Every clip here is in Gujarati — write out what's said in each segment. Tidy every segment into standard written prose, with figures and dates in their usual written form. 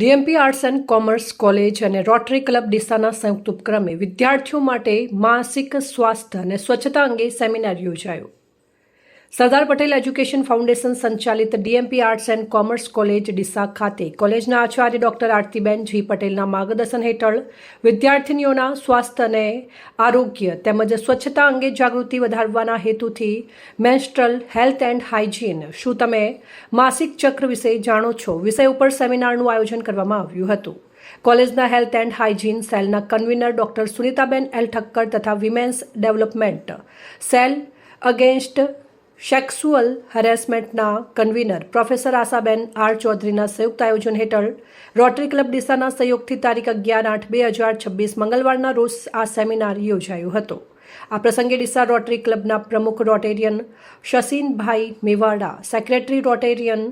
ડીએમપી આર્ટ્સ એન્ડ કોમર્સ કોલેજ અને રોટરી ક્લબ ડીસાના સંયુક્ત ઉપક્રમે વિદ્યાર્થીઓ માટે માનસિક સ્વાસ્થ્ય અને સ્વચ્છતા અંગે સેમિનાર યોજાયો. સરદાર પટેલ એજ્યુકેશન ફાઉન્ડેશન સંચાલિત ડીએમપી arts and commerce college Deesa ખાતે કોલેજના આચાર્ય ડોક્ટર આરતીબેન જી પટેલના માર્ગદર્શન હેઠળ વિદ્યાર્થીનીઓના સ્વાસ્થ્ય અને આરોગ્ય તેમજ સ્વચ્છતા અંગે જાગૃતિ વધારવાના હેતુથી મેન્સ્ટ્રલ હેલ્થ એન્ડ હાઇજીન શું તમે માસિક ચક્ર વિશે જાણો છો વિષય ઉપર સેમિનારનું આયોજન કરવામાં આવ્યું હતું. કોલેજના હેલ્થ એન્ડ હાઇજીન સેલના convener doctor Sunitaben L Thakkar તથા women's development cell against sexual હેરેસમેન્ટના કન્વીનર પ્રોફેસર આશાબેન આર ચૌધરીના સંયુક્ત આયોજન હેઠળ રોટરી ક્લબ ડીસાના સહયોગથી તારીખ 11/8/2026 મંગળવારના રોજ આ સેમિનાર યોજાયો હતો. આ પ્રસંગે ડીસા રોટરી ક્લબના પ્રમુખ rotarian Shashinbhai Mevada, secretary rotarian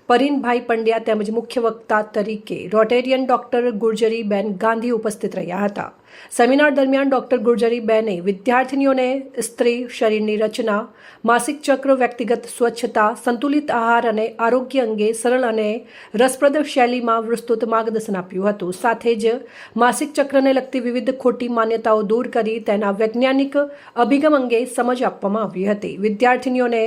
Parinbhai Pandya તેમજ મુખ્ય વક્તા તરીકે રોટેરિયન ડોક્ટર ગુર્જરીબેન ગાંધી ઉપસ્થિત રહ્યા હતા. સેમિનાર દરમિયાન ડોક્ટર ગુર્જરીબેને વિદ્યાર્થીનીઓને સ્ત્રી શરીરની રચના, માસિક ચક્ર, વ્યક્તિગત સ્વચ્છતા, સંતુલિત આહાર અને આરોગ્ય અંગે સરળ અને રસપ્રદ શૈલીમાં વિસ્તૃત માર્ગદર્શન આપ્યું હતું. સાથે જ માસિક ચક્રને લગતી વિવિધ ખોટી માન્યતાઓ દૂર કરી તેના વૈજ્ઞાનિક અભિગમ અંગે સમજ આપવામાં આવી હતી. વિદ્યાર્થીનીઓને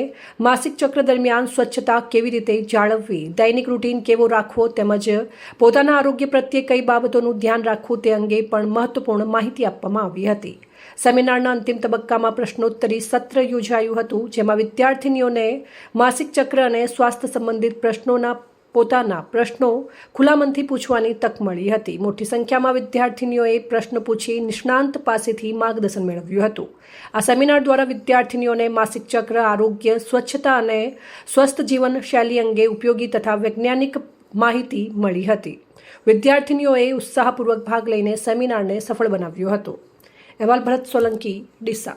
માસિક ચક્ર દરમિયાન સ્વચ્છતા કેવી રીતે જાળવવી, દૈનિક રૂટીન કેવો રાખવો તેમજ પોતાના આરોગ્ય પ્રત્યે કઈ બાબતોનું ધ્યાન રાખવું તે અંગે પણ મહત્વપૂર્ણ માહિતી આપવામાં આવી હતી. સેમિનારના અંતિમ તબક્કામાં પ્રશ્નોત્તરી સત્ર યોજાયું હતું, જેમાં વિદ્યાર્થીનીઓને માસિક ચક્ર અને સ્વાસ્થ્ય સંબંધિત પ્રશ્નોના પોતાના પ્રશ્નો ખુલ્લા મનથી પૂછવાની તક મળી હતી. મોટી સંખ્યામાં વિદ્યાર્થીનીઓએ પ્રશ્ન પૂછી નિષ્ણાંત પાસેથી માર્ગદર્શન મેળવ્યું હતું. આ સેમિનાર દ્વારા વિદ્યાર્થીનીઓને માસિક ચક્ર, આરોગ્ય, સ્વચ્છતા અને સ્વસ્થ જીવન શૈલી અંગે ઉપયોગી તથા વૈજ્ઞાનિક માહિતી મળી હતી. વિદ્યાર્થીનીઓએ ઉત્સાહપૂર્વક ભાગ લઈને સેમિનારને સફળ બનાવ્યો હતો. અહેવાલ ભરત સોલંકી, ડીસા.